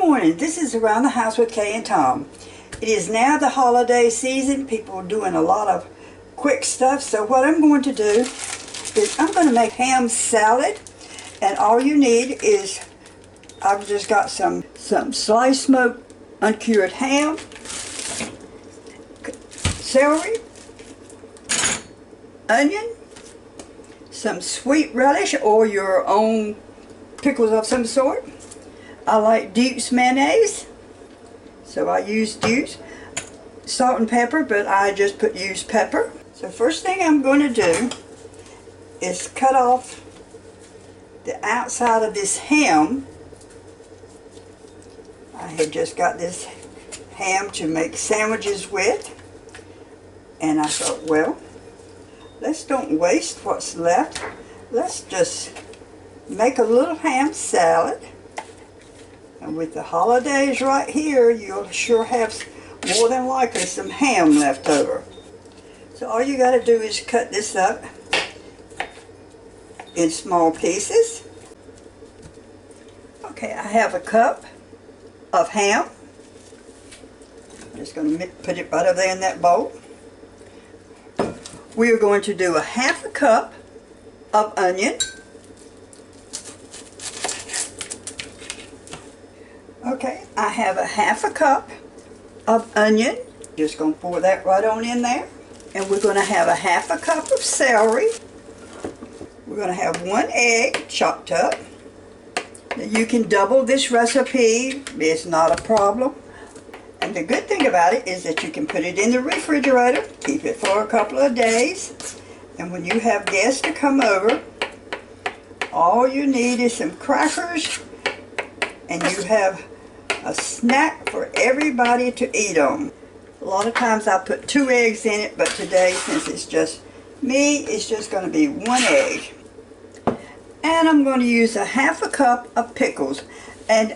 morning. This is Around the House with Kay and Tom. It is now the holiday season. People are doing a lot of quick stuff. So what I'm going to do is I'm going to make ham salad. And all you need is, I've just got some sliced smoked uncured ham, celery, onion, some sweet relish or your own pickles of some sort. I like Duke's mayonnaise, so I use Duke's. Salt and pepper, but I just use pepper. So first thing I'm going to do is cut off the outside of this ham. I had just got this ham to make sandwiches with, and I thought, well, let's don't waste what's left. Let's just make a little ham salad. And with the holidays right here, you'll sure have more than likely some ham left over. So all you got to do is cut this up in small pieces. Okay, I have a cup of ham. I'm just going to put it right over there in that bowl. We are going to do a half a cup of onion. Okay, I have a half a cup of onion. Just going to pour that right on in there. And we're going to have a half a cup of celery. We're going to have 1 egg chopped up. Now you can double this recipe. It's not a problem. And the good thing about it is that you can put it in the refrigerator, keep it for a couple of days. And when you have guests to come over, all you need is some crackers, and you have a snack for everybody to eat on. A lot of times I put 2 eggs in it, but today, since it's just me, it's just going to be 1 egg. And I'm going to use a half a cup of pickles. And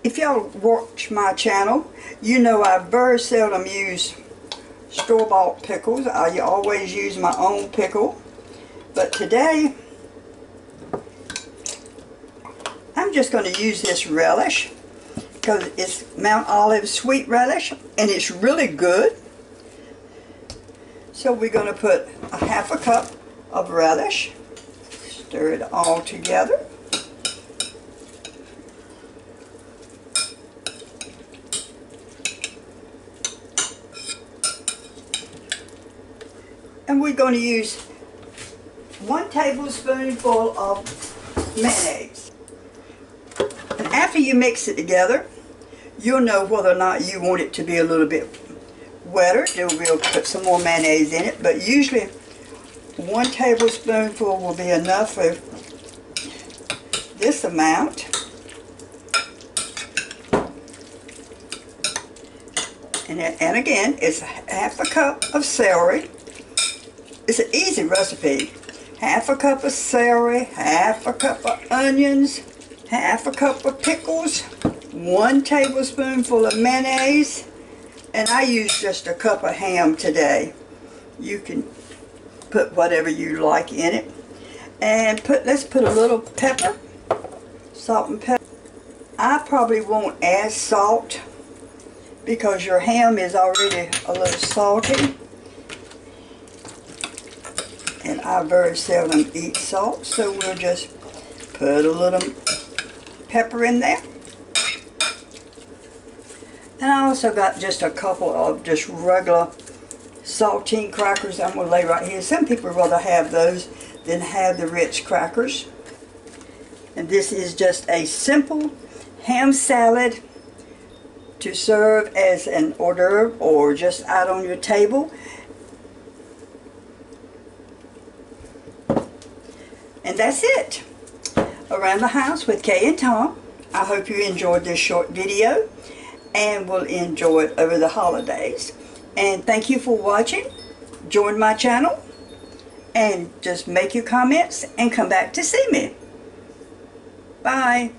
if y'all watch my channel, you know I very seldom use store-bought pickles. I always use my own pickle. But today, I'm just going to use this relish, because it's Mount Olive sweet relish, and it's really good. So we're going to put a half a cup of relish, stir it all together. And we're going to use 1 tablespoonful of mayonnaise. And after you mix it together, you'll know whether or not you want it to be a little bit wetter. Then we'll put some more mayonnaise in it, but usually 1 tablespoonful will be enough for this amount. And again, it's half a cup of celery. It's an easy recipe. Half a cup of celery, half a cup of onions, half a cup of pickles, 1 tablespoonful of mayonnaise, and I use just a cup of ham today. You can put whatever you like in it. And let's put a little pepper, salt and pepper. I probably won't add salt because your ham is already a little salty. And I very seldom eat salt, so we'll just put a little pepper in there. And I also got just a couple of just regular saltine crackers I'm going to lay right here. Some people would rather have those than have the Ritz crackers. And this is just a simple ham salad to serve as an hors d'oeuvre or just out on your table. And that's it. Around the House with Kay and Tom. I hope you enjoyed this short video and will enjoy it over the holidays. And thank you for watching. Join my channel and just make your comments and come back to see me. Bye.